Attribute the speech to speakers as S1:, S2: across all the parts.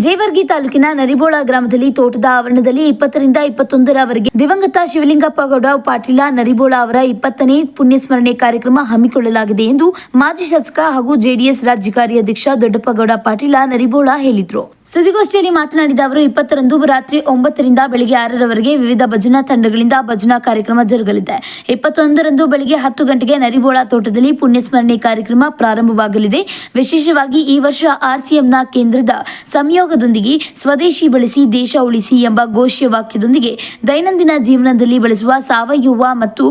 S1: ಜೇವರ್ಗಿ ತಾಲೂಕಿನ ನರಿಬೋಳ ಗ್ರಾಮದಲ್ಲಿ ತೋಟದ ಆವರಣದಲ್ಲಿ 20ರಿಂದ 21ರವರೆಗೆ ದಿವಂಗತ ಶಿವಲಿಂಗಪ್ಪ ಗೌಡ ಪಾಟೀಲ ನರಿಬೋಳ ಅವರ 20ನೇ ಪುಣ್ಯಸ್ಮರಣೆ ಕಾರ್ಯಕ್ರಮ ಹಮ್ಮಿಕೊಳ್ಳಲಾಗಿದೆ ಎಂದು ಮಾಜಿ ಶಾಸಕ ಹಾಗೂ ಜೆಡಿಎಸ್ ರಾಜ್ಯ ಕಾರ್ಯಾಧ್ಯಕ್ಷ ದೊಡ್ಡಪ್ಪಗೌಡ ಪಾಟೀಲ ನರಿಬೋಳ ಹೇಳಿದರು. ಸುದ್ದಿಗೋಷ್ಠಿಯಲ್ಲಿ ಮಾತನಾಡಿದ ಅವರು 20ರಂದು ರಾತ್ರಿ 9ರಿಂದ ಬೆಳಗ್ಗೆ 6ರವರೆಗೆ ವಿವಿಧ ಭಜನಾ ತಂಡಗಳಿಂದ ಭಜನಾ ಕಾರ್ಯಕ್ರಮ ಜರುಗಲಿದೆ. 21ರಂದು ಬೆಳಗ್ಗೆ 10 ಗಂಟೆಗೆ ನರಿಬೋಳ ತೋಟದಲ್ಲಿ ಪುಣ್ಯಸ್ಮರಣೆ ಕಾರ್ಯಕ್ರಮ ಪ್ರಾರಂಭವಾಗಲಿದೆ. ವಿಶೇಷವಾಗಿ ಈ ವರ್ಷ ಆರ್ಸಿಎಂನ ಕೇಂದ್ರದ ಸಂಯೋಗದೊಂದಿಗೆ ಸ್ವದೇಶಿ ಬಳಸಿ ದೇಶ ಉಳಿಸಿ ಎಂಬ ಘೋಷ ವಾಕ್ಯದೊಂದಿಗೆ ದೈನಂದಿನ ಜೀವನದಲ್ಲಿ ಬಳಸುವ ಸಾವಯವ ಮತ್ತು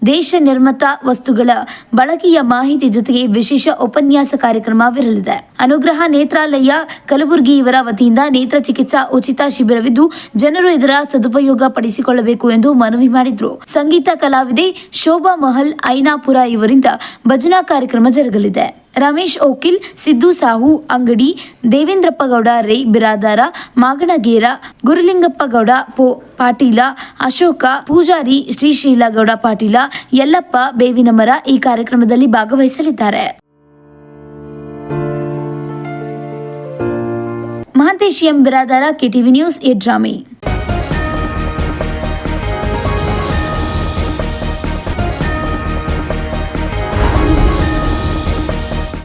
S1: ದೇಶ ನಿರ್ಮಿತ ವಸ್ತುಗಳ ಬಳಕೆಯ ಮಾಹಿತಿ ಜೊತೆಗೆ ವಿಶೇಷ ಉಪನ್ಯಾಸ ಕಾರ್ಯಕ್ರಮವಿರಲಿದೆ. ಅನುಗ್ರಹ ನೇತ್ರಾಲಯ ಕಲಬುರಗಿ ಇವರ ವತಿಯಿಂದ ನೇತ್ರ ಚಿಕಿತ್ಸಾ ಉಚಿತ ಶಿಬಿರವಿದ್ದು ಜನರು ಇದರ ಸದುಪಯೋಗ ಪಡಿಸಿಕೊಳ್ಳಬೇಕು ಎಂದು ಮನವಿ ಮಾಡಿದರು. ಸಂಗೀತ ಕಲಾವಿದೆ ಶೋಭಾ ಮಹಲ್ ಐನಾಪುರ ಇವರಿಂದ ಭಜನಾ ಕಾರ್ಯಕ್ರಮ ಜರುಗಲಿದೆ. ರಮೇಶ್ ಓಕಿಲ್, ಸಿದ್ದು ಸಾಹು ಅಂಗಡಿ, ದೇವೇಂದ್ರಪ್ಪ ಗೌಡ ರೈ ಬಿರಾದಾರ, ಮಾಗಣಗೇರ, ಗುರುಲಿಂಗಪ್ಪ ಗೌಡ ಪಾಟೀಲ, ಅಶೋಕ ಪೂಜಾರಿ, ಶ್ರೀಶೈಲ ಗೌಡ ಪಾಟೀಲ, ಯಲ್ಲಪ್ಪ ಬೇವಿನಮರ ಈ ಕಾರ್ಯಕ್ರಮದಲ್ಲಿ ಭಾಗವಹಿಸಲಿದ್ದಾರೆ. Mahantesh M Biradar, KTV news, Yadrami.